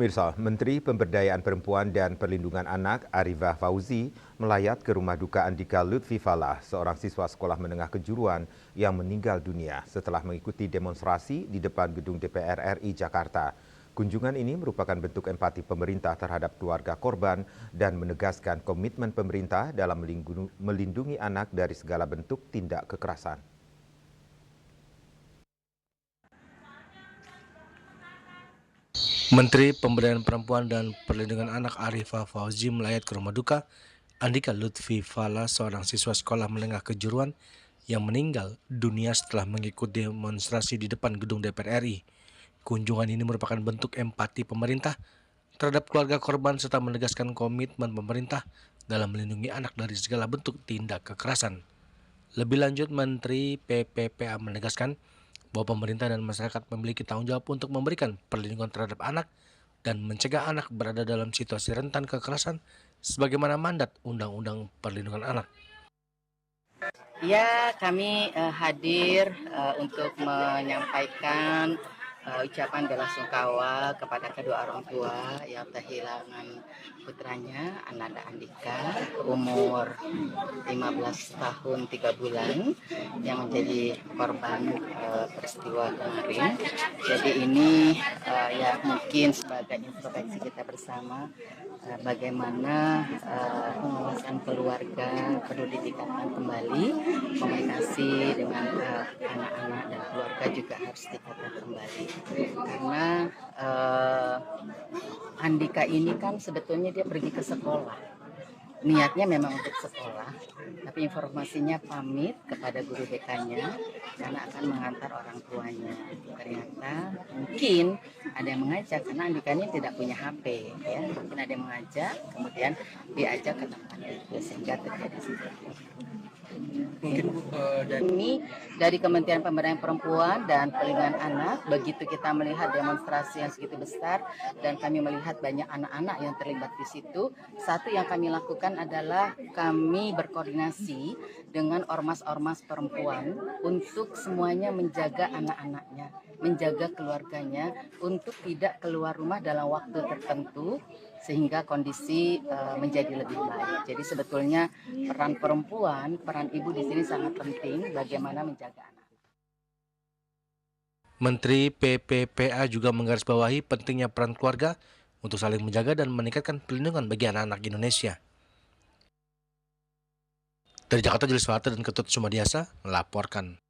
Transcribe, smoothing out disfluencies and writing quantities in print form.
Pemirsa, Menteri Pemberdayaan Perempuan dan Perlindungan Anak Arifah Fauzi melayat ke rumah duka Andika Lutfi Falah, seorang siswa sekolah menengah kejuruan yang meninggal dunia setelah mengikuti demonstrasi di depan gedung DPR RI Jakarta. Kunjungan ini merupakan bentuk empati pemerintah terhadap keluarga korban dan menegaskan komitmen pemerintah dalam melindungi anak dari segala bentuk tindak kekerasan. Menteri Pemberdayaan Perempuan dan Perlindungan Anak Arifah Fauzi melayat ke rumah duka Andika Lutfi Falah, seorang siswa sekolah menengah kejuruan yang meninggal dunia setelah mengikuti demonstrasi di depan gedung DPR RI. Kunjungan ini merupakan bentuk empati pemerintah terhadap keluarga korban serta menegaskan komitmen pemerintah dalam melindungi anak dari segala bentuk tindak kekerasan. Lebih lanjut, Menteri PPPA menegaskan bahwa pemerintah dan masyarakat memiliki tanggung jawab untuk memberikan perlindungan terhadap anak dan mencegah anak berada dalam situasi rentan kekerasan sebagaimana mandat Undang-Undang Perlindungan Anak. Ya, kami hadir untuk menyampaikan ucapan bela-sungkawa kepada kedua orang tua yang kehilangan putranya, Ananda Andika, umur 15 tahun 3 bulan, yang menjadi korban peristiwa kemarin. Jadi ini ya mungkin sebagai introspeksi kita bersama bagaimana pengawasan keluarga perlu ditingkatkan kembali, komunikasi dengan anak-anak dan keluarga juga harus ditingkatkan kembali, karena Andika ini kan sebetulnya dia pergi ke sekolah, niatnya memang untuk sekolah, tapi informasinya pamit kepada guru BK-nya karena akan mengantar orang tuanya. Ternyata mungkin ada yang mengajak, karena Andika ini tidak punya HP, ya, mungkin ada yang mengajak, kemudian diajak ke tempat itu sehingga terjadi seperti itu. Mungkin dari Kementerian Pemberdayaan Perempuan dan Perlindungan Anak, begitu kita melihat demonstrasi yang segitu besar dan kami melihat banyak anak-anak yang terlibat di situ, satu yang kami lakukan adalah kami berkoordinasi dengan ormas-ormas perempuan untuk semuanya menjaga anak-anaknya, menjaga keluarganya untuk tidak keluar rumah dalam waktu tertentu sehingga kondisi menjadi lebih baik. Jadi sebetulnya peran perempuan, peran ibu di sini sangat penting bagaimana menjaga anak. Menteri PPPA juga menggarisbawahi pentingnya peran keluarga untuk saling menjaga dan meningkatkan perlindungan bagi anak-anak Indonesia. Dari Jakarta, Julius Walter dan Ketut Sumadiasa melaporkan.